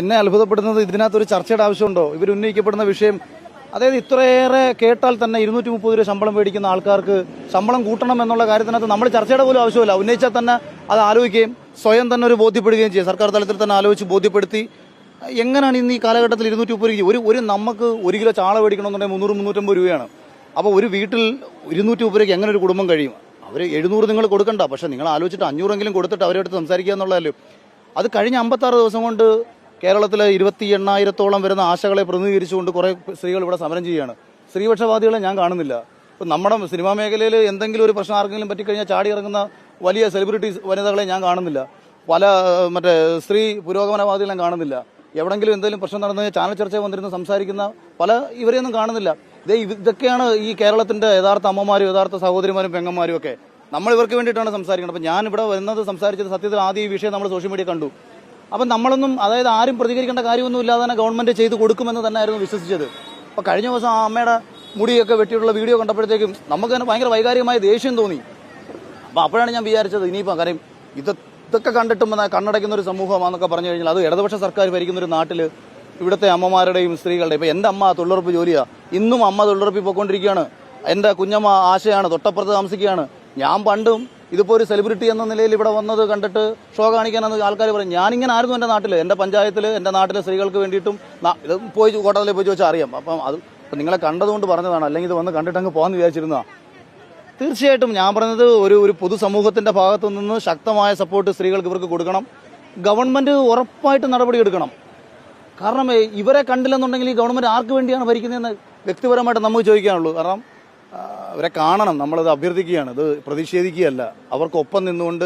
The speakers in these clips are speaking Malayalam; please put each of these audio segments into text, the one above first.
എന്നെ അത്ഭുതപ്പെടുന്നത് ഇതിനകത്തൊരു ചർച്ചയുടെ ആവശ്യമുണ്ടോ? ഇവർ ഉന്നയിക്കപ്പെടുന്ന വിഷയം, അതായത് ഇത്രയേറെ കേട്ടാൽ തന്നെ 230 രൂപ ശമ്പളം മേടിക്കുന്ന ആൾക്കാർക്ക് ശമ്പളം കൂട്ടണം എന്നുള്ള കാര്യത്തിനകത്ത് നമ്മൾ ചർച്ചയുടെ പോലും ആവശ്യമില്ല. ഉന്നയിച്ചാൽ തന്നെ അത് ആലോചിക്കുകയും സ്വയം തന്നെ ഒരു ബോധ്യപ്പെടുകയും ചെയ്യും. സർക്കാർ തലത്തിൽ തന്നെ ആലോചിച്ച് ബോധ്യപ്പെടുത്തി എങ്ങനെയാണ് ഇന്ന് ഈ കാലഘട്ടത്തിൽ 230 രൂപ ഒരു നമുക്ക് 1 കിലോ ചാള മേടിക്കണമെന്നുണ്ടെങ്കിൽ 300-350 രൂപയാണ്. അപ്പോൾ ഒരു വീട്ടിൽ 230 രൂപയ്ക്ക് എങ്ങനെ ഒരു കുടുംബം കഴിയും? അവർ 700 നിങ്ങൾ കൊടുക്കണ്ട, പക്ഷേ നിങ്ങൾ ആലോചിച്ചിട്ട് 500 കൊടുത്തിട്ട് അവരെടുത്ത് സംസാരിക്കുക എന്നുള്ളതല്ലോ. അത് കഴിഞ്ഞ 56 ദിവസം കൊണ്ട് കേരളത്തിലെ 28,000-ഓളം വരുന്ന ആശകളെ പ്രതിനിധീകരിച്ചുകൊണ്ട് കുറേ സ്ത്രീകൾ ഇവിടെ സമരം ചെയ്യുകയാണ്. സ്ത്രീപക്ഷവാദികളെ ഞാൻ കാണുന്നില്ല. ഇപ്പം നമ്മുടെ സിനിമാ മേഖലയിൽ എന്തെങ്കിലും ഒരു പ്രശ്നം ആർക്കെങ്കിലും പറ്റിക്കഴിഞ്ഞാൽ ചാടി ഇറങ്ങുന്ന വലിയ സെലിബ്രിറ്റീസ് വനിതകളെ ഞാൻ കാണുന്നില്ല. പല സ്ത്രീ പുരോഗമനവാദികളെ കാണുന്നില്ല. എവിടെങ്കിലും എന്തെങ്കിലും പ്രശ്നം നടന്നു കഴിഞ്ഞാൽ ചാനൽ ചർച്ച വന്നിരുന്ന് സംസാരിക്കുന്ന പല ഇവരെയൊന്നും കാണുന്നില്ല. ഇതൊക്കെയാണ് ഈ കേരളത്തിന്റെ യഥാർത്ഥ അമ്മമാരും യഥാർത്ഥ സഹോദരിമാരും പെങ്ങന്മാരും ഒക്കെ. നമ്മൾ ഇവർക്ക് വേണ്ടിയിട്ടാണ് സംസാരിക്കുന്നത്. അപ്പം ഞാൻ ഇവിടെ വരുന്നത് സംസാരിച്ചത് സത്യത്തിൽ ആദ്യം ഈ വിഷയം നമ്മൾ സോഷ്യൽ മീഡിയ കണ്ടു. അപ്പം നമ്മളൊന്നും, അതായത് ആരും പ്രതികരിക്കേണ്ട കാര്യമൊന്നും ഇല്ലാതെ തന്നെ ഗവൺമെന്റ് ചെയ്ത് കൊടുക്കുമെന്ന് തന്നെയായിരുന്നു വിശ്വസിച്ചത്. അപ്പോൾ കഴിഞ്ഞ ദിവസം ആ അമ്മയുടെ മുടിയൊക്കെ വെട്ടിയിട്ടുള്ള വീഡിയോ കണ്ടപ്പോഴത്തേക്കും നമുക്ക് തന്നെ ഭയങ്കര വൈകാരികമായ ദേഷ്യം തോന്നി. അപ്പോൾ അപ്പോഴാണ് ഞാൻ വിചാരിച്ചത് ഇനിയിപ്പോൾ കാര്യം ഇതൊക്കെ കണ്ടിട്ടും കണ്ണടയ്ക്കുന്ന ഒരു സമൂഹമാണെന്നൊക്കെ പറഞ്ഞു കഴിഞ്ഞാൽ അത് ഇടതുപക്ഷ സർക്കാർ ഭരിക്കുന്ന ഒരു നാട്ടിൽ ഇവിടുത്തെ അമ്മമാരുടെയും സ്ത്രീകളുടെയും, ഇപ്പോൾ എൻ്റെ അമ്മ തൊഴിലുറപ്പ് ജോലിയാണ്, ഇന്നും അമ്മ തൊഴിലുറപ്പിൽ പോയിക്കൊണ്ടിരിക്കുകയാണ്. എൻ്റെ കുഞ്ഞമ്മ ആശയാണ്, തൊട്ടപ്പുറത്ത് താമസിക്കുകയാണ്. ഞാൻ പണ്ടും ഇതിപ്പോൾ ഒരു സെലിബ്രിറ്റി എന്ന നിലയിൽ ഇവിടെ വന്നത് കണ്ടിട്ട് ഷോ കാണിക്കാനെന്ന് ആൾക്കാർ പറയും. ഞാനിങ്ങനെ ആയിരുന്നു എൻ്റെ നാട്ടിൽ, എൻ്റെ പഞ്ചായത്തിൽ, എൻ്റെ നാട്ടിലെ സ്ത്രീകൾക്ക് വേണ്ടിയിട്ടും ഇത് പോയി കോട്ടത്തിൽ പോയി ചോദിച്ചാൽ അറിയാം. അപ്പം അത് നിങ്ങളെ കണ്ടതുകൊണ്ട് പറഞ്ഞതാണ്, അല്ലെങ്കിൽ ഇത് വന്ന് കണ്ടിട്ടങ്ങ് പോകാമെന്ന് വിചാരിച്ചിരുന്നതാണ്. തീർച്ചയായിട്ടും ഞാൻ പറഞ്ഞത് ഒരു പൊതുസമൂഹത്തിൻ്റെ ഭാഗത്തു നിന്ന് ശക്തമായ സപ്പോർട്ട് സ്ത്രീകൾക്ക് ഇവർക്ക് കൊടുക്കണം. ഗവൺമെൻറ് ഉറപ്പായിട്ട് നടപടിയെടുക്കണം. കാരണം ഇവരെ കണ്ടില്ലെന്നുണ്ടെങ്കിൽ ഈ ഗവൺമെൻറ് ആർക്ക് വേണ്ടിയാണ് ഭരിക്കുന്നതെന്ന് വ്യക്തിപരമായിട്ട് നമുക്ക് ചോദിക്കാനുള്ളൂ. കാരണം അവരെ കാണണം, നമ്മളത് അഭ്യർത്ഥിക്കുകയാണ്, ഇത് പ്രതിഷേധിക്കുകയല്ല. അവർക്കൊപ്പം നിന്നുകൊണ്ട്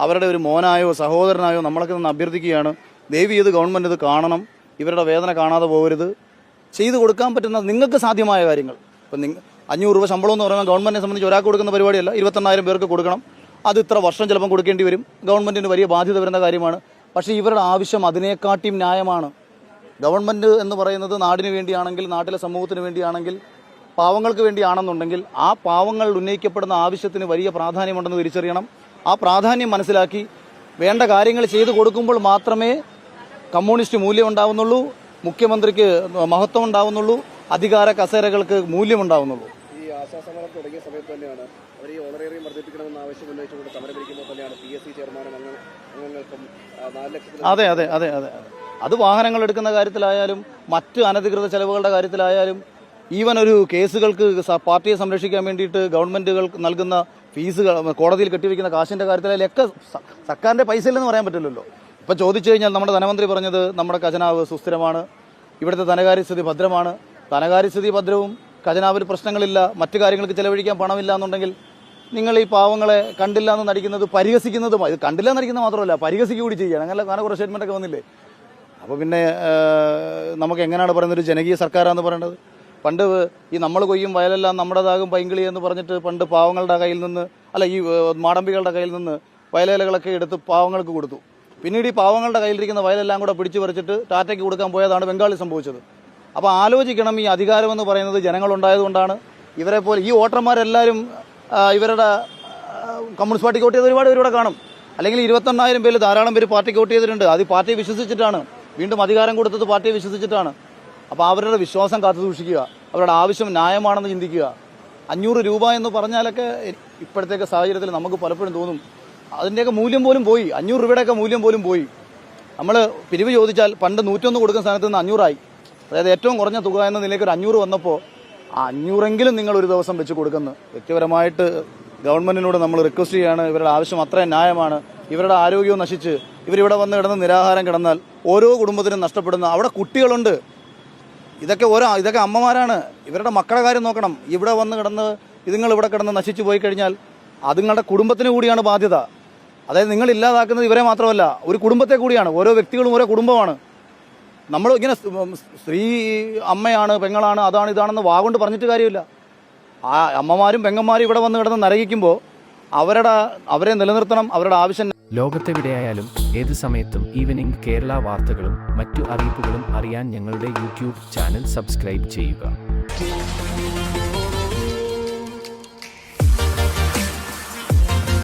അവരുടെ ഒരു മോനായോ സഹോദരനായോ നമ്മളൊക്കെ നിന്ന് അഭ്യർത്ഥിക്കുകയാണ്. ദയവ് ചെയ്ത് ഗവൺമെൻറ് ഇത് കാണണം, ഇവരുടെ വേദന കാണാതെ പോകരുത്. ചെയ്തു കൊടുക്കാൻ പറ്റുന്ന നിങ്ങൾക്ക് സാധ്യമായ കാര്യങ്ങൾ. ഇപ്പം 500 രൂപ ശമ്പളം എന്ന് പറയുമ്പോൾ ഗവൺമെൻറ്റിനെ സംബന്ധിച്ച് ഒരാൾക്ക് കൊടുക്കുന്ന പരിപാടിയല്ല, 28,000 പേർക്ക് കൊടുക്കണം. അത് ഇത്ര വർഷം ചിലപ്പം കൊടുക്കേണ്ടി വരും. ഗവൺമെൻറ്റിന് വലിയ ബാധ്യത വരുന്ന കാര്യമാണ്. പക്ഷേ ഇവരുടെ ആവശ്യം അതിനേക്കാട്ടിയും ന്യായമാണ്. ഗവൺമെൻറ് എന്ന് പറയുന്നത് നാടിന് വേണ്ടിയാണെങ്കിൽ, നാട്ടിലെ സമൂഹത്തിന് വേണ്ടിയാണെങ്കിൽ, പാവങ്ങൾക്ക് വേണ്ടിയാണെന്നുണ്ടെങ്കിൽ ആ പാവങ്ങൾ ഉന്നയിക്കപ്പെടുന്ന ആവശ്യത്തിന് വലിയ പ്രാധാന്യമുണ്ടെന്ന് തിരിച്ചറിയണം. ആ പ്രാധാന്യം മനസ്സിലാക്കി വേണ്ട കാര്യങ്ങൾ ചെയ്തു കൊടുക്കുമ്പോൾ മാത്രമേ കമ്മ്യൂണിസ്റ്റ് മൂല്യം ഉണ്ടാവുന്നുള്ളൂ, മുഖ്യമന്ത്രിക്ക് മഹത്വം ഉണ്ടാവുന്നുള്ളൂ, അധികാര കസേരകൾക്ക് മൂല്യമുണ്ടാവുന്നുള്ളൂ. ഈ ആശാസമരം തുടങ്ങിയ സമയത്ത് തന്നെയാണ് അവർ ഈ ഓണറേറിയം വർദ്ധിപ്പിക്കണമെന്ന് ആവശ്യം ഉന്നയിച്ചുകൊണ്ട് സമരമിരിക്കുമ്പോൾ തന്നെയാണ് PSC ചെയർമാനും അംഗങ്ങൾക്കും 4 ലക്ഷത്തിൽ. അതെ അതെ അതെ അതെ അത് വാഹനങ്ങൾ എടുക്കുന്ന കാര്യത്തിലായാലും മറ്റ് അനധികൃത ചെലവുകളുടെ കാര്യത്തിലായാലും ഈവൻ ഒരു കേസുകൾക്ക് പാർട്ടിയെ സംരക്ഷിക്കാൻ വേണ്ടിയിട്ട് ഗവൺമെന്റുകൾ നൽകുന്ന ഫീസുകൾ, കോടതിയിൽ കെട്ടിവെക്കുന്ന കാശിന്റെ കാര്യത്തിലായാലും ഒക്കെ സർക്കാരിന്റെ പൈസ ഇല്ലെന്ന് പറയാൻ പറ്റില്ലല്ലോ. ഇപ്പം ചോദിച്ചു കഴിഞ്ഞാൽ നമ്മുടെ ധനമന്ത്രി പറഞ്ഞത് നമ്മുടെ ഖജനാവ് സുസ്ഥിരമാണ്, ഇവിടുത്തെ ധനകാര്യസ്ഥിതി ഭദ്രമാണ്. ധനകാര്യസ്ഥിതി ഭദ്രവും ഖജനാവിൽ പ്രശ്നങ്ങളില്ല, മറ്റു കാര്യങ്ങൾക്ക് ചെലവഴിക്കാൻ പണമില്ല എന്നുണ്ടെങ്കിൽ നിങ്ങൾ ഈ പാവങ്ങളെ കണ്ടില്ല എന്ന് നടിക്കുന്നത്, പരിഹസിക്കുന്നതും, ഇത് കണ്ടില്ല എന്നടിക്കുന്നത് മാത്രമല്ല പരിഹസിക്കുക കൂടി ചെയ്യുകയാണ്. അങ്ങനെ കുറേ സ്റ്റേറ്റ്മെൻ്റൊക്കെ വന്നില്ലേ? അപ്പോൾ പിന്നെ നമുക്ക് എങ്ങനെയാണ് പറയുന്നത് ഒരു ജനകീയ സർക്കാരാണെന്ന് പറയേണ്ടത്? പണ്ട് ഈ നമ്മൾ കൊയ്യും വയലെല്ലാം നമ്മുടേതാകും പൈങ്കിളി എന്ന് പറഞ്ഞിട്ട് പണ്ട് പാവങ്ങളുടെ കയ്യിൽ നിന്ന്, അല്ല ഈ മാടമ്പികളുടെ കയ്യിൽ നിന്ന് വയലേലകളൊക്കെ എടുത്ത് പാവങ്ങൾക്ക് കൊടുത്തു. പിന്നീട് ഈ പാവങ്ങളുടെ കയ്യിലിരിക്കുന്ന വയലെല്ലാം കൂടെ പിടിച്ചു പറിച്ചിട്ട് ടാറ്റയ്ക്ക് കൊടുക്കാൻ പോയതാണ് ബംഗാളിൽ സംഭവിച്ചത്. അപ്പോൾ ആലോചിക്കണം, ഈ അധികാരമെന്ന് പറയുന്നത് ജനങ്ങളുണ്ടായതുകൊണ്ടാണ്. ഇവരെ പോലെ ഈ വോട്ടർമാരെല്ലാവരും ഇവരുടെ കമ്മ്യൂണിസ്റ്റ് പാർട്ടിക്ക് വോട്ട് ചെയ്ത് ഒരുപാട് പേരിവിടെ കാണും. അല്ലെങ്കിൽ 28,000 പേര് ധാരാളം പേര് പാർട്ടിക്ക് വോട്ട് ചെയ്തിട്ടുണ്ട്. അത് പാർട്ടിയെ വിശ്വസിച്ചിട്ടാണ്, വീണ്ടും അധികാരം കൊടുത്തത് പാർട്ടിയെ വിശ്വസിച്ചിട്ടാണ്. അപ്പോൾ അവരുടെ വിശ്വാസം കാത്തു സൂക്ഷിക്കുക, അവരുടെ ആവശ്യം ന്യായമാണെന്ന് ചിന്തിക്കുക. 500 രൂപ എന്ന് പറഞ്ഞാലൊക്കെ ഇപ്പോഴത്തേക്ക് സാഹചര്യത്തിൽ നമുക്ക് പലപ്പോഴും തോന്നും അതിൻ്റെയൊക്കെ മൂല്യം പോലും പോയി, 500 രൂപയുടെയൊക്കെ മൂല്യം പോലും പോയി. നമ്മൾ പിരിവ് ചോദിച്ചാൽ പണ്ട് 101 കൊടുക്കുന്ന സ്ഥാനത്ത് നിന്ന് 500 ആയി. അതായത് ഏറ്റവും കുറഞ്ഞ തുക എന്ന നിലയ്ക്ക് ഒരു 500 വന്നപ്പോൾ 500 നിങ്ങൾ ഒരു ദിവസം വെച്ച് കൊടുക്കുന്നു. വ്യക്തിപരമായിട്ട് ഗവൺമെൻറ്റിനോട് നമ്മൾ റിക്വസ്റ്റ് ചെയ്യുകയാണ്, ഇവരുടെ ആവശ്യം അത്രയും ന്യായമാണ്. ഇവരുടെ ആരോഗ്യവും നശിച്ച് ഇവരിവിടെ വന്ന് കിടന്ന് നിരാഹാരം കിടന്നാൽ ഓരോ കുടുംബത്തിനും നഷ്ടപ്പെടുന്ന, അവിടെ കുട്ടികളുണ്ട്, ഇതൊക്കെ അമ്മമാരാണ്, ഇവരുടെ മക്കളുടെ കാര്യം നോക്കണം. ഇവിടെ വന്ന് കിടന്ന് ഇതുങ്ങൾ ഇവിടെ കിടന്ന് നശിച്ചു പോയി കഴിഞ്ഞാൽ അതുങ്ങളുടെ കുടുംബത്തിന് കൂടിയാണ് ബാധ്യത. അതായത് നിങ്ങൾ ഇല്ലാതാക്കുന്നത് ഇവരെ മാത്രമല്ല, ഒരു കുടുംബത്തെ കൂടിയാണ്. ഓരോ വ്യക്തികളും ഓരോ കുടുംബമാണ്. നമ്മൾ ഇങ്ങനെ സ്ത്രീ അമ്മയാണ്, പെങ്ങളാണ്, അതാണ് ഇതാണെന്ന് വാഗൊണ്ട് പറഞ്ഞിട്ട് കാര്യമില്ല. ആ അമ്മമാരും പെങ്ങന്മാരും ഇവിടെ വന്ന് കിടന്ന് നരകിക്കുമ്പോൾ അവരെ നിലനിർത്തണം, അവരുടെ ആവശ്യം. ലോകത്തെവിടെയായാലും ഏത് സമയത്തും ഈവനിംഗ് കേരള വാർത്തകളും മറ്റു അറിയിപ്പുകളും അറിയാൻ ഞങ്ങളുടെ യൂട്യൂബ് ചാനൽ സബ്സ്ക്രൈബ് ചെയ്യുക.